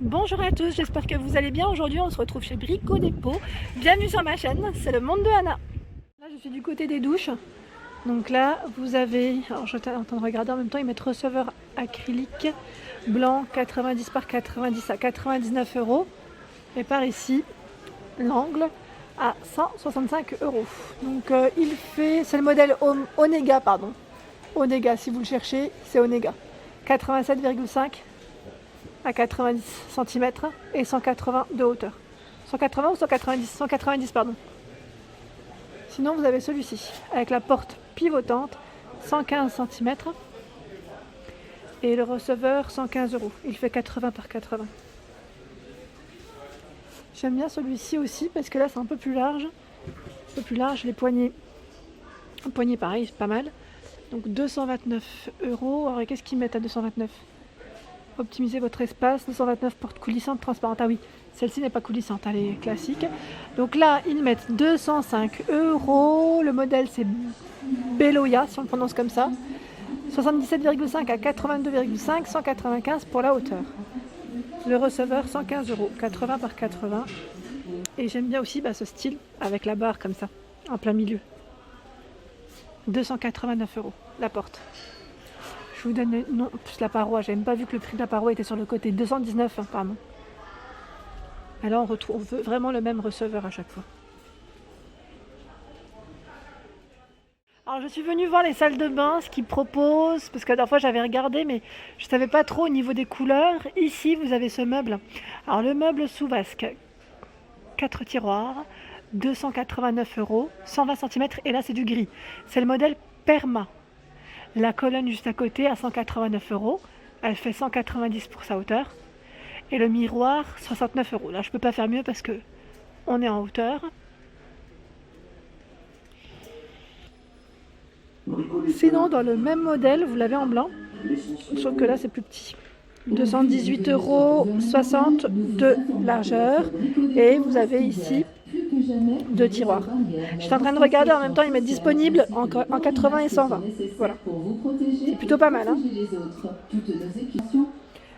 Bonjour à tous, j'espère que vous allez bien. Aujourd'hui on se retrouve chez Brico Dépôt. Bienvenue sur ma chaîne, c'est le monde de Anna. Là je suis du côté des douches. Donc là vous avez, alors je suis en train de regarder en même temps, ils mettent receveur acrylique blanc 90 par 90 à 99 euros. Et par ici, l'angle à 165 euros. Donc c'est le modèle Onega, pardon. Onega, si vous le cherchez, c'est Onega. 87,5 à 90 cm et 180 de hauteur. 180 ou 190 190 pardon. Sinon vous avez celui-ci avec la porte pivotante 115 cm et le receveur 115 euros. Il fait 80 par 80. J'aime bien celui-ci aussi parce que là c'est un peu plus large. Un peu plus large, les poignées. Les poignées pareil, c'est pas mal. Donc 229 euros. Alors qu'est-ce qu'ils mettent à 229 ? Optimiser votre espace, 229 portes coulissantes transparentes. Ah oui, celle-ci n'est pas coulissante, elle est classique. Donc là, ils mettent 205 euros. Le modèle, c'est Beloya, si on le prononce comme ça. 77,5 à 82,5, 195 pour la hauteur. Le receveur, 115 euros, 80 par 80. Et j'aime bien aussi ce style avec la barre comme ça, en plein milieu. 289 euros, la porte. Je vous donne non plus la paroi, j'avais même pas vu que le prix de la paroi était sur le côté. 219 pardon. Alors on retrouve vraiment le même receveur à chaque fois. Alors je suis venue voir les salles de bain, ce qu'ils proposent, parce que la dernière fois j'avais regardé mais je savais pas trop au niveau des couleurs. Ici vous avez ce meuble. Alors le meuble sous vasque, 4 tiroirs, 289 euros, 120 cm et là c'est du gris. C'est le modèle Perma. La colonne juste à côté à 189 euros, elle fait 190 pour sa hauteur. Et le miroir, 69 euros. Là, je peux pas faire mieux parce que on est en hauteur. Sinon, dans le même modèle, vous l'avez en blanc, sauf que là, c'est plus petit. 218 euros, 60 de largeur. Et vous avez ici 2 tiroirs. Je suis en train de regarder en même temps, ils mettent disponible en 80 et 120. Voilà. C'est plutôt pas mal. Hein.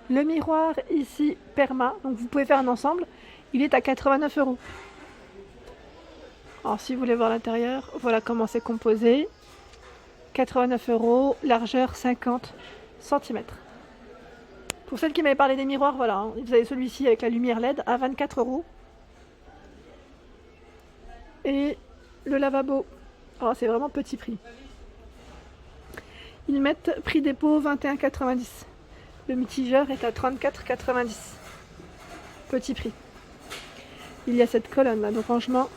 Le miroir ici, Perma, donc vous pouvez faire un ensemble, il est à 89 euros. Alors si vous voulez voir l'intérieur, voilà comment c'est composé. 89 euros, largeur 50 cm. Pour celles qui m'avaient parlé des miroirs, voilà, hein, vous avez celui-ci avec la lumière LED à 24 euros. Et le lavabo, alors c'est vraiment petit prix. Ils mettent prix dépôt 21,90. Le mitigeur est à 34,90. Petit prix. Il y a cette colonne là, donc rangement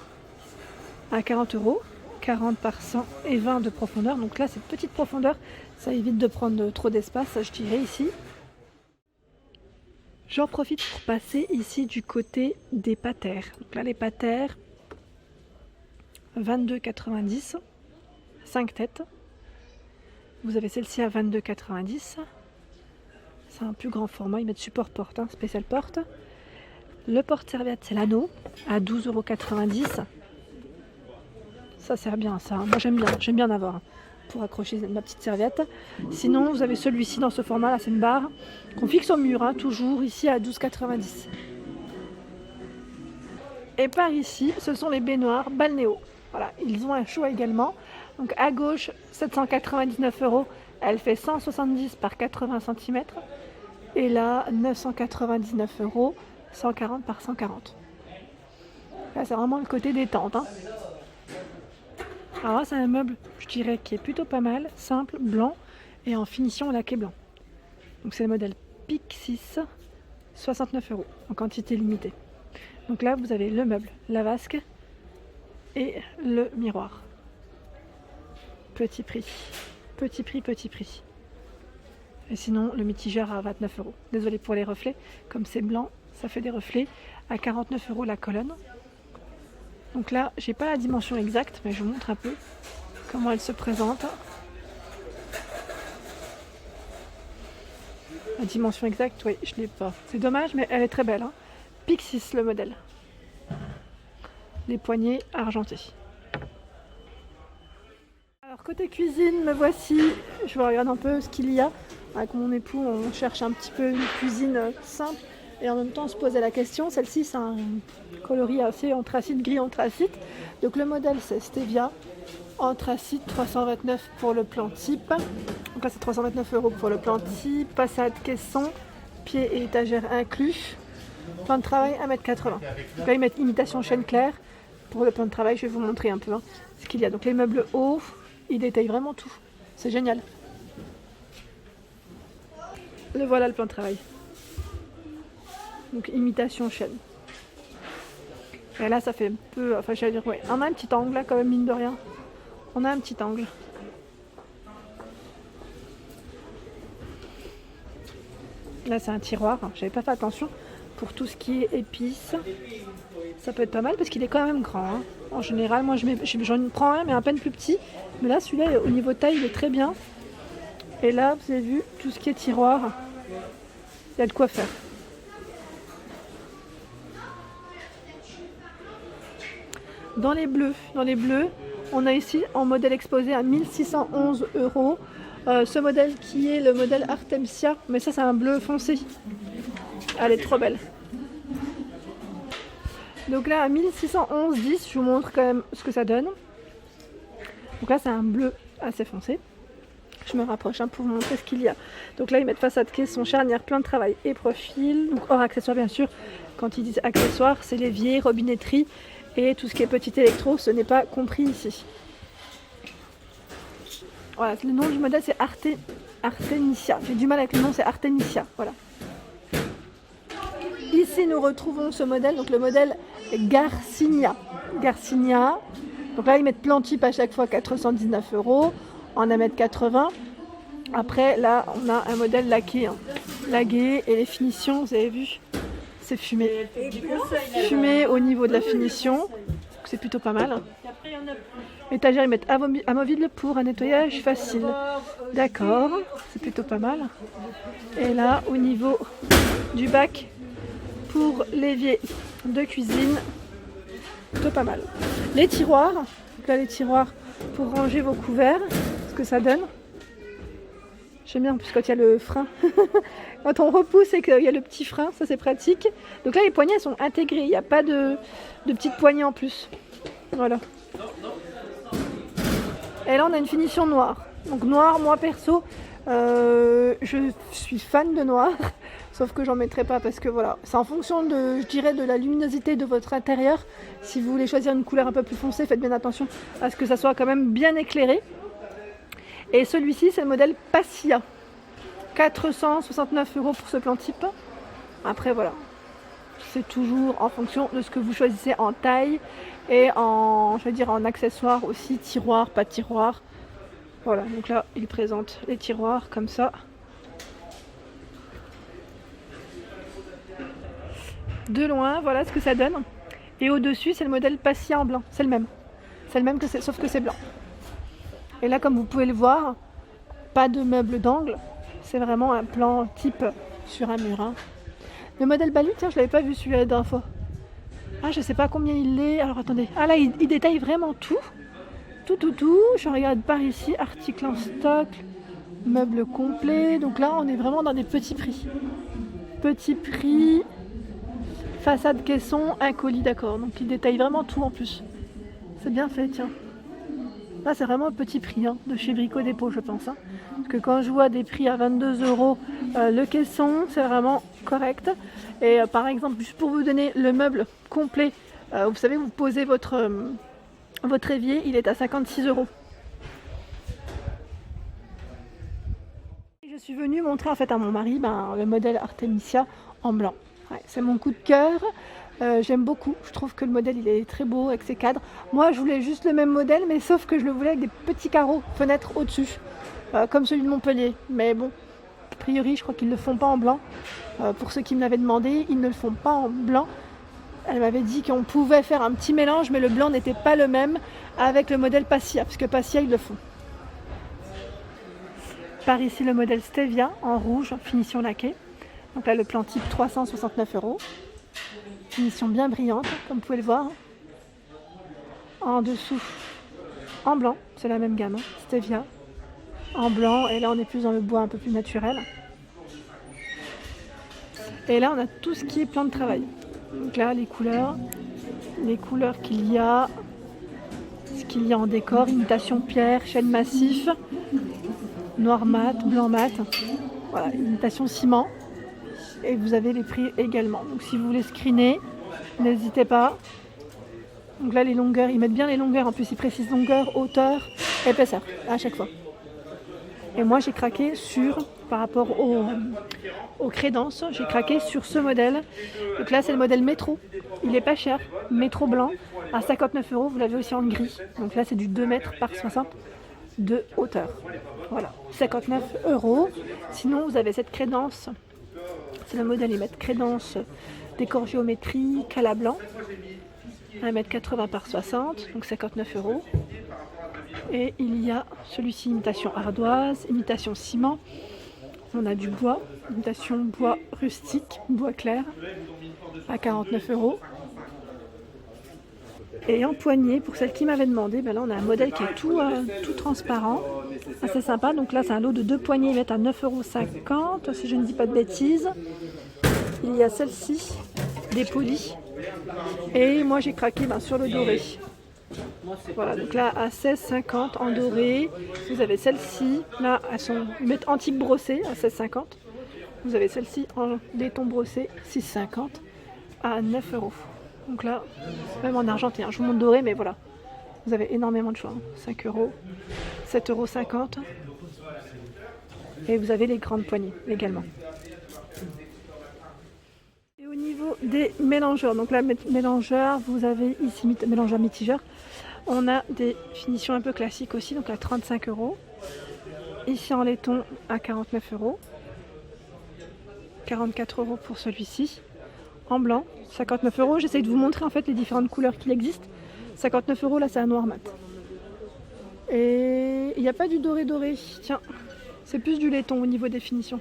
à 40 euros. 40 par 100 et 20 de profondeur. Donc là, cette petite profondeur, ça évite de prendre trop d'espace, je dirais ici. J'en profite pour passer ici du côté des patères. Donc là, les patères, 22,90, 5 têtes. Vous avez celle-ci à 22,90. C'est un plus grand format, ils mettent support porte, hein, spécial porte. Le porte-serviette, c'est l'anneau, à 12,90 €. Ça sert bien, ça. Moi j'aime bien en avoir pour accrocher ma petite serviette. Sinon, vous avez celui-ci dans ce format, là c'est une barre qu'on fixe au mur, hein, toujours ici à 12,90 €. Et par ici, ce sont les baignoires Balnéo. Voilà, ils ont un choix également. Donc à gauche, 799 euros, elle fait 170 par 80 cm. Et là, 999 euros, 140 par 140. Là, c'est vraiment le côté détente. Hein. Alors là, c'est un meuble, je dirais, qui est plutôt pas mal, simple, blanc et en finition laqué blanc. Donc c'est le modèle Pixis, 69 euros en quantité limitée. Donc là, vous avez le meuble, la vasque et le miroir. Petit prix, petit prix, petit prix. Et sinon, le mitigeur à 29 euros. Désolé pour les reflets, comme c'est blanc, ça fait des reflets. À 49 euros la colonne. Donc là, j'ai pas la dimension exacte, mais je vous montre un peu comment elle se présente. La dimension exacte, oui, je l'ai pas. C'est dommage, mais elle est très belle. Hein. Pixis, le modèle. Les poignées argentées. Alors côté cuisine, me voici. Je regarde un peu ce qu'il y a. Avec mon époux, on cherche un petit peu une cuisine simple, Et en même temps, on se posait la question, celle-ci, c'est un coloris assez anthracite, gris anthracite. Donc le modèle, c'est Stevia, anthracite, 329 pour le plan type. Donc là, c'est 329 € pour le plan type, passade, caisson, pied et étagère inclus. Plan de travail, 1,80 m. Donc là, ils mettent imitation chêne clair. Pour le plan de travail, je vais vous montrer un peu ce qu'il y a. Donc les meubles hauts, ils détaillent vraiment tout. C'est génial. Le voilà le plan de travail. Donc imitation chêne. Et là ça fait un peu, enfin j'allais dire, ouais, on a un petit angle là quand même, mine de rien. On a un petit angle. Là c'est un tiroir, j'avais pas fait attention. Pour tout ce qui est épices, ça peut être pas mal parce qu'il est quand même grand. Hein. En général, moi j'en prends un mais à peine plus petit. Mais là celui-là au niveau taille il est très bien. Et là vous avez vu tout ce qui est tiroir, il y a de quoi faire. Dans les bleus, on a ici en modèle exposé à 1611 €. Ce modèle qui est le modèle Artemisia, mais ça c'est un bleu foncé. Elle est trop belle. Donc là à 1611,10, je vous montre quand même ce que ça donne. Donc là c'est un bleu assez foncé. Je me rapproche pour vous montrer ce qu'il y a. Donc là ils mettent façade, caisson, charnière, plan de travail et profil. Donc hors accessoires bien sûr. Quand ils disent accessoires, c'est l'évier, robinetterie. Et tout ce qui est petit électro, ce n'est pas compris ici. Voilà, le nom du modèle c'est Artemisia. J'ai du mal avec le nom, c'est Artemisia. Voilà. Ici nous retrouvons ce modèle, donc le modèle Garcinia. Donc là ils mettent plan type à chaque fois 419 € en 1,80 m. Après là on a un modèle laqué. Laqué et les finitions, vous avez vu, c'est fumé. Fumé au niveau de la finition, c'est plutôt pas mal. Étagère, ils mettent amovible pour un nettoyage facile. D'accord, c'est plutôt pas mal. Et là, au niveau du bac pour l'évier de cuisine, plutôt pas mal. Les tiroirs, donc là les tiroirs pour ranger vos couverts, ce que ça donne. J'aime bien en plus quand il y a le frein. Quand on repousse et qu'il y a le petit frein, ça c'est pratique. Donc là les poignées elles sont intégrées, il n'y a pas de petites poignées en plus. Voilà. Et là on a une finition noire. Donc noir, moi perso, je suis fan de noir. Sauf que j'en mettrai pas parce que voilà, c'est en fonction de, je dirais, de la luminosité de votre intérieur. Si vous voulez choisir une couleur un peu plus foncée, faites bien attention à ce que ça soit quand même bien éclairé. Et celui-ci, c'est le modèle Passia. 469 € pour ce plan type. Après, voilà. C'est toujours en fonction de ce que vous choisissez en taille et en, je veux dire, en accessoires aussi, tiroir, pas tiroir. Voilà, donc là, il présente les tiroirs comme ça. De loin, voilà ce que ça donne. Et au-dessus, c'est le modèle Passia en blanc. C'est le même. C'est le même, sauf que c'est blanc. Et là, comme vous pouvez le voir, pas de meuble d'angle. C'est vraiment un plan type sur un mur. Hein. Le modèle Bali, tiens, je l'avais pas vu celui-là la dernière fois. Ah, je sais pas combien il est. Alors attendez. Ah là, il détaille vraiment tout. Tout. Je regarde par ici. Article en stock. Meuble complet. Donc là, on est vraiment dans des petits prix. Petits prix. Façade, caisson, un colis, d'accord. Donc il détaille vraiment tout en plus. C'est bien fait, tiens. Là, c'est vraiment un petit prix de chez Brico Dépôt, je pense. Parce que quand je vois des prix à 22 € le caisson, c'est vraiment correct. Et par exemple, juste pour vous donner le meuble complet, vous savez, vous posez votre évier, il est à 56 €. Je suis venue montrer en fait à mon mari le modèle Artemisia en blanc. Ouais, c'est mon coup de cœur. J'aime beaucoup, je trouve que le modèle il est très beau avec ses cadres. Moi je voulais juste le même modèle mais sauf que je le voulais avec des petits carreaux, fenêtres au-dessus, comme celui de Montpellier. Mais bon, a priori je crois qu'ils ne le font pas en blanc. Pour ceux qui me l'avaient demandé, ils ne le font pas en blanc. Elle m'avait dit qu'on pouvait faire un petit mélange mais le blanc n'était pas le même avec le modèle Passia, parce que Passia ils le font. Par ici le modèle Stevia en rouge, finition laquée. Donc là le plan type 369 €. Finition bien brillante, comme vous pouvez le voir. En dessous, en blanc, c'est la même gamme, Stevia. En blanc, et là on est plus dans le bois un peu plus naturel. Et là on a tout ce qui est plan de travail. Donc là les couleurs qu'il y a, ce qu'il y a en décor, imitation pierre, chêne massif, noir mat, blanc mat, voilà, imitation ciment. Et vous avez les prix également. Donc si vous voulez screener, n'hésitez pas. Donc là les longueurs, ils mettent bien les longueurs, en plus ils précisent longueur, hauteur, épaisseur à chaque fois. Et moi j'ai craqué par rapport aux crédences, j'ai craqué sur ce modèle. Donc là c'est le modèle métro, il est pas cher, métro blanc à 59 €, vous l'avez aussi en gris. Donc là c'est du 2 mètres par 60 de hauteur. Voilà, 59 €. Sinon vous avez cette crédence, c'est le modèle, ils mettent crédence décor géométrie, cala blanc, 1,80 m par 60, donc 59 €. Et il y a celui-ci, imitation ardoise, imitation ciment. On a du bois, imitation bois rustique, bois clair, à 49 €. Et en poignée, pour celle qui m'avait demandé, ben là on a un modèle qui est tout transparent, assez sympa. Donc là c'est un lot de 2 poignées, il est à 9,50 €, si je ne dis pas de bêtises. Il y a celle-ci, des polis. Et moi j'ai craqué sur le doré. Voilà, donc là à 16,50 € en doré. Vous avez celle-ci, là ils mettent antique brossé à 16,50 €. Vous avez celle-ci en laiton brossé, 6,50 € à 9 €. Donc là, même en argentin, je vous montre doré, mais voilà. Vous avez énormément de choix. 5 €, 7,50 €. Et vous avez les grandes poignées également. Et au niveau des mélangeurs, donc là, mélangeurs, vous avez ici mélangeur mitigeur. On a des finitions un peu classiques aussi, donc à 35 €. Ici en laiton à 49 €. 44 € pour celui-ci. En blanc, 59 €. J'essaye de vous montrer en fait les différentes couleurs qui existent. 59 € là c'est un noir mat. Et il n'y a pas du doré doré. Tiens, c'est plus du laiton au niveau des finitions.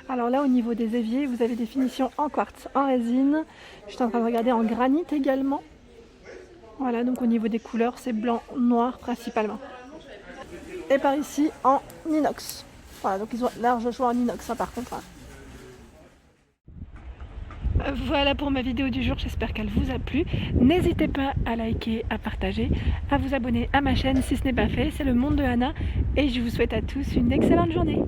Alors là au niveau des éviers, vous avez des finitions en quartz, en résine. Je suis en train de regarder en granit également. Voilà, donc au niveau des couleurs, c'est blanc, noir principalement. Et par ici en inox. Voilà, donc ils ont large choix en inox par contre. Voilà pour ma vidéo du jour, j'espère qu'elle vous a plu. N'hésitez pas à liker, à partager, à vous abonner à ma chaîne si ce n'est pas fait. C'est le monde de Anna et je vous souhaite à tous une excellente journée.